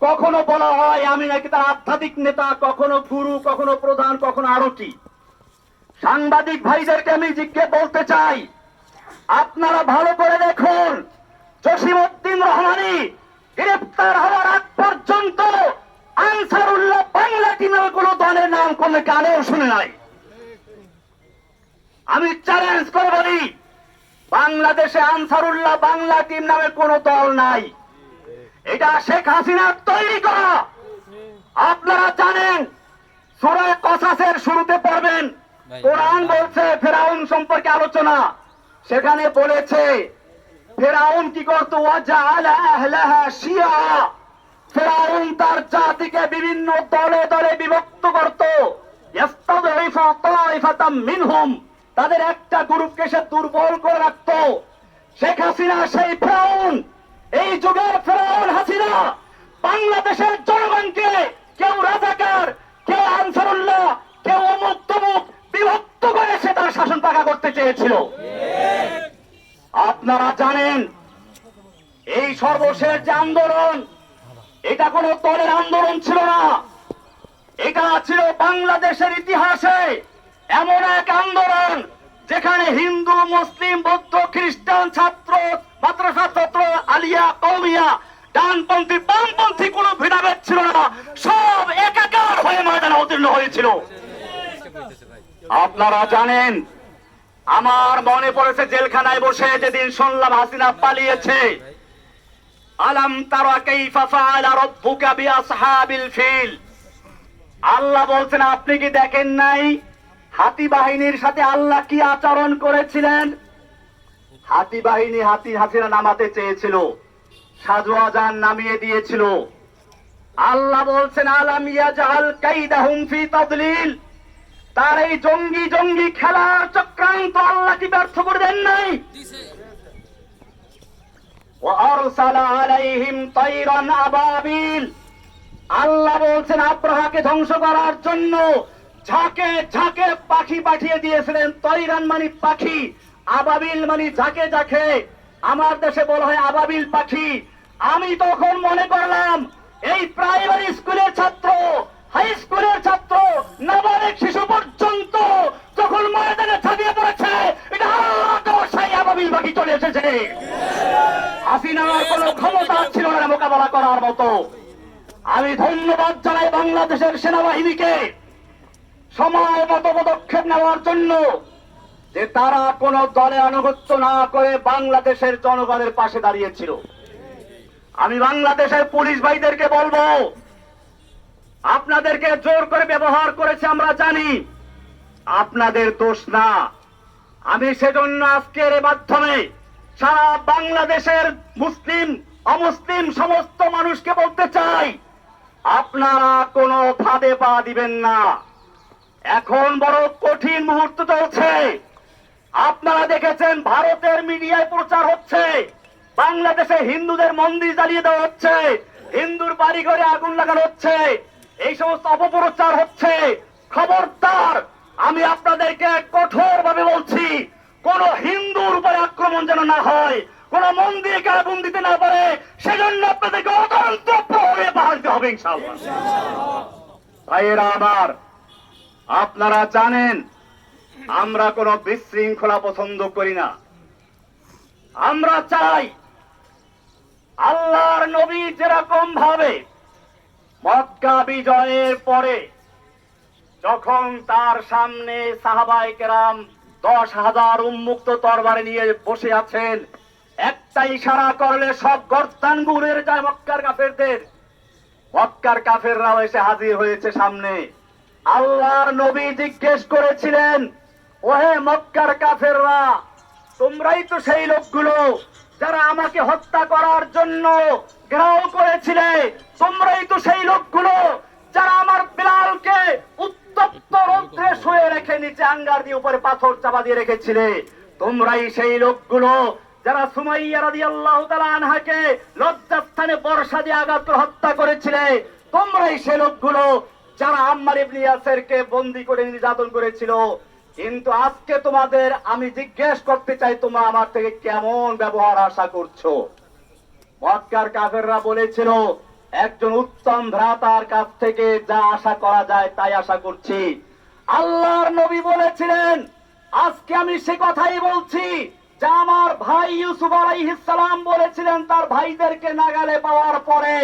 কখনো বলা হয় আমি নাকি তার আধ্যাত্মিক নেতা, কখনো গুরু, কখনো প্রধান, কখনো আরতি। সাংবাদিক ভাইদেরকে আমি জিজ্ঞেস বলতে চাই, আপনারা ভালো করে দেখুন, জসিমউদ্দিন রহমানী গ্রেফতার হওয়ার আগ পর্যন্ত আনসারুল্লাহ বাংলা টিমের কোনো দলের নাম কোনো কানেও শুনে নাই। আমি চ্যালেঞ্জ করে বলি, বাংলাদেশে আনসারুল্লাহ বাংলা টিম নামে কোনো দল নাই। এটা শেখ হাসিনার তৈরি করা। আপনারা জানেন, সূরা কসাসের শুরুতে পড়বেন, কোরআন বলছে ফেরাউন সম্পর্কে আলোচনা। সেখানে বলেছে ফেরাউন কি করত, ওয়াজআলা আহলাহা শিয়া। ফেরাউন তার জাতিকে বিভিন্ন দলে দলে বিভক্ত করত। ইস্তাদঈফু তাইফাতাম মিনহুম, তাদের একটা গ্রুপকে সে দুর্বল করে রাখত। শেখ হাসিনা সেই ফেরাউন, এই যুগের ফেরাউন হাসিনা বাংলাদেশের জনগণকে কেউ রাজাকার, কেউ আনসারুল্লাহ, কেউ অমুক তমুক বিভক্ত করে সে তার শাসন পাকা করতে চেয়েছিল। আপনারা জানেন, এই সর্বশেষ যে আন্দোলন, এটা কোন দলের আন্দোলন ছিল না। এটা ছিল বাংলাদেশের ইতিহাসে এমন এক আন্দোলন যেখানে হিন্দু, মুসলিম, বৌদ্ধ, খ্রিস্টান, ছাত্র, মাদ্রাসা ছাত্র, আলিয়া, কওমিয়া, ডানপন্থী, বামপন্থী কোনো ভেদাভেদ ছিল না। সব একাকার হয়ে ময়দানে অবতীর্ণ হয়েছিল। আপনারা জানেন, আমার মনে পড়েছে জেলখানায় বসে যেদিন শুনলাম হাসিনা পালিয়েছে। আলাম তারা কাইফা ফাআলা রাব্বুকা বিআসহাবিল ফিল। আল্লাহ বলছেন, আপনি কি দেখেন নাই হাতি বাহিনীর সাথে আল্লাহ কি আচরণ করেছিলেন? হাতি বাহিনী হাসিনা নামাতে চেয়েছিল, সাজওয়াজান নামিয়ে দিয়েছিল। আল্লাহ বলছেন, আলাম ইয়াজআল কাইদাহুম ফি তাদলিল। তার এই জঙ্গি জঙ্গি খেলার চক্রান্ত আল্লাহ কি ব্যর্থ করে দেন নাই? ওয়া আরসালা আলাইহিম তায়রান আবাবিল। আল্লাহ বলছেন, আব্রাহাকে ধ্বংস করার জন্য ঝাঁকে ঝাঁকে পাখি পাঠিয়ে দিয়েছিলেন। তৈরান মানে পাখি, আবাবিল মানে ঝাঁকে ঝাঁকে। আমার দেশে বলা হয় আবাবিল পাখি। আমি তখন মনে করলাম, এই প্রাইমারি স্কুলের ছাত্র, হাই স্কুলের ছাত্র, নাবালিক শিশু পর্যন্ত যখন ময়দানে ছাপিয়ে পড়েছে, এটা আল্লাহ দর্শাই আবাবিল পাখি চলে এসেছে। হাসিনার কোন ক্ষমতা ছিল না মোকাবেলা করার মতো। আমি ধন্যবাদ জানাই বাংলাদেশের সেনাবাহিনীকে সময় মতো পদক্ষেপ নেওয়ার জন্য, যে তারা কোন দলে আনুগত্য না করে বাংলাদেশের জনগণের পাশে দাঁড়িয়েছিল। আমি বাংলাদেশের পুলিশ ভাইদেরকে বলবো, আপনাদেরকে জোর করে ব্যবহার করেছে আমরা জানি, আপনাদের দোষ না। আমি সেজন্য আজকের মাধ্যমে সারা বাংলাদেশের মুসলিম অমুসলিম সমস্ত মানুষকে বলতে চাই, আপনারা কোনো ফাঁদে পা দিবেন না। এখন বড় কঠিন মুহূর্ত চলছে। আপনারা দেখেছেন ভারতের মিডিয়ায় প্রচার হচ্ছে, বাংলাদেশে হিন্দুদের মন্দির জ্বালিয়ে দেওয়া হচ্ছে, হিন্দুর বাড়ি ঘরে আগুন লাগানো হচ্ছে, এই সমস্ত অপপ্রচার হচ্ছে। খবরদার, আমি আপনাদেরকে কঠোর ভাবে বলছি, কোন হিন্দুর উপরে আক্রমণ যেন না হয়, কোন মন্দিরকে আগুন দিতে না পারে, সেজন্য আপনাদেরকে অতন্ত্র প্রহরে পাহাড়তে হবে ইনশাআল্লাহ। ভাইয়েরা আমার, আপনারা জানেন আমরা কোন বিশৃঙ্খলা পছন্দ করি না। আমরা চাই আল্লাহর নবী যেরকম ভাবে মক্কা বিজয়ের পরে যখন তার সামনে সাহাবায়ে কেরাম 10,000 উন্মুক্ত তরবারি নিয়ে বসে আছেন, একটা ইশারা করলে সব গর্দান গুড়ে যায় মক্কার কাফেরদের। মক্কার কাফেররাও এসে হাজির হয়েছে সামনে। আল্লাহর নবী জিজ্ঞেস করেছিলেন, ওহে মক্কার কাফেররা, তোমরাই তো সেই লোকগুলো যারা আমাকে হত্যা করার জন্য ঘেরাও করেছিলে, তোমরাই তো সেই লোকগুলো যারা আমার বিলালকে উত্তপ্ত রৌদ্রে শুয়ে রেখে নিচে আঙ্গার দিয়ে উপরে পাথর চাপা দিয়ে রেখেছিলে, তোমরাই সেই লোকগুলো যারা সুমাইয়া রাদিয়াল্লাহু তাআলা আনহাকে লজ্জাস্থানে বর্ষা দিয়ে আঘাত করে হত্যা করেছিলে, তোমরাই সেই লোকগুলো যারা আম্মার ইবনে ইয়াসিরকে বন্দী করে নির্যাতন করেছিল। কিন্তু আজকে তোমাদের আমি জিজ্ঞেস করতে চাই, তোমরা আমার থেকে কেমন ব্যবহার আশা করছো? মক্কার কাফেররা বলেছিল, একজন উত্তম ভ্রাতার কাছ থেকে যা আশা করা যায় তাই আশা করছি। আল্লাহর নবী বলেছিলেন, আজকে আমি সে কথাই বলছি যা আমার ভাই ইউসুফ আলাইহিস সালাম বলেছিলেন তার ভাইদেরকে নাগালে পাওয়ার পরে।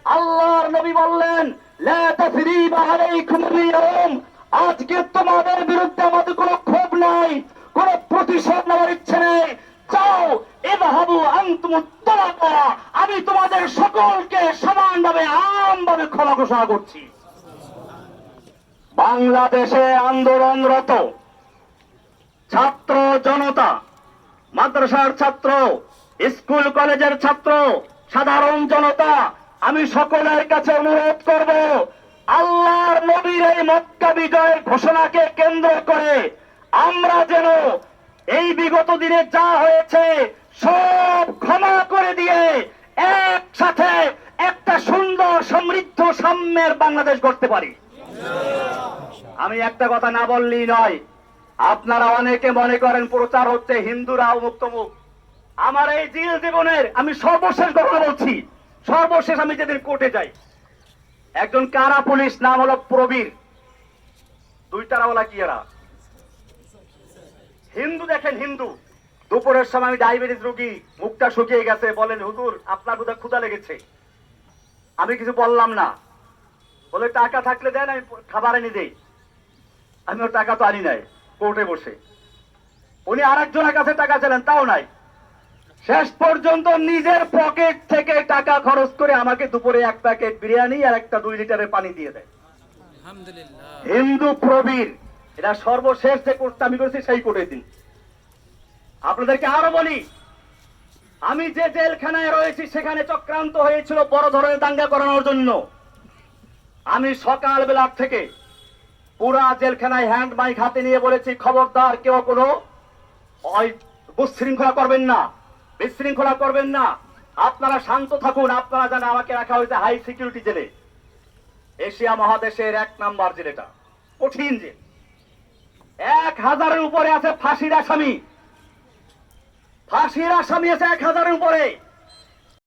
আল্লাহর নবী বললেন, লা তাসরিবা আলাইকুমুল ইয়াউম, আজকে তোমাদের বিরুদ্ধে আমাদের কোনো ক্ষোভ নাই, কোনো প্রতিশোধ নেওয়ার ইচ্ছে নেই। যাও, ইযহাবু আনতুমুত তালাকা, আমি তোমাদের সকলকে সমানভাবে আমভাবে ক্ষমা ঘোষণা করছি। বাংলাদেশে আন্দোলনরত ছাত্র জনতা, মাদ্রাসার ছাত্র, স্কুল কলেজের ছাত্র, সাধারণ জনতা, আমি সকলের কাছে অনুরোধ করব, আল্লাহর নবীর এই মক্কা বিজয়ের ঘোষণাকে কেন্দ্র করে আমরা যেন এই বিগত দিনে যা হয়েছে সব ক্ষমা করে দিয়ে একসাথে একটা সুন্দর সমৃদ্ধ সাম্যের বাংলাদেশ গড়তে পারি। আমি একটা কথা না বললেই নয়, আপনারা অনেকে মনে করেন প্রচার হচ্ছে হিন্দুরা মুক্তমুখ। আমার এই জিল জীবনের আমি সর্বশেষ ঘটনা বলছি। সর্বশেষ আমি যেদিন কোর্টে যাই, একজন কারা পুলিশ, নাম হলো প্রবীর, দুই তারাওয়ালা কি এরা হিন্দু, দেখেন হিন্দু। দুপুরের সময় আমি ডায়াবেটিস রোগী, মুখটা শুকিয়ে গেছে, বলেন হুজুর আপনার বোধহয় ক্ষুধা লেগেছে। আমি কিছু বললাম না, বলে টাকা থাকলে দেন, আমি খাবার এনে দেই। আমি ওর টাকা তো আনি নাই, কোর্টে বসে। উনি আরেকজনের কাছে টাকা চাইলেন, তাও নাই। শেষ পর্যন্ত নিজের পকেট থেকে টাকা খরচ করে আমাকে দুপুরে এক প্যাকেট বিরিয়ানি আর একটা 2 লিটারের পানি দিয়ে দেয়। হিন্দু প্রবীর, এটা সর্বশেষ যে কোর্সটা আমি করেছি সেই কোর্টের দিন। আপনাদেরকে আরো বলি, আমি যে জেলখানায় রয়েছি সেখানে চক্রান্ত হয়েছিল বড় ধরনের দাঙ্গা করানোর জন্য। আমি সকাল বেলার থেকে পুরা জেলখানায় হ্যান্ড মাইক হাতে নিয়ে বলেছি, খবরদার কেউ কোনো বিশৃঙ্খলা করবেন না, বিশৃঙ্খলা করবেন না, আপনারা শান্ত থাকুন। আপনারা জানেন আমাকে রাখা হয়েছে হাই সিকিউরিটি জেলে, এশিয়া মহাদেশের 1 নাম্বার জেল, এটা কঠিন জেল। 1000-এর উপরে আছে ফাঁসির আসামি, ফাঁসির আসামি আছে 1000-এর উপরে।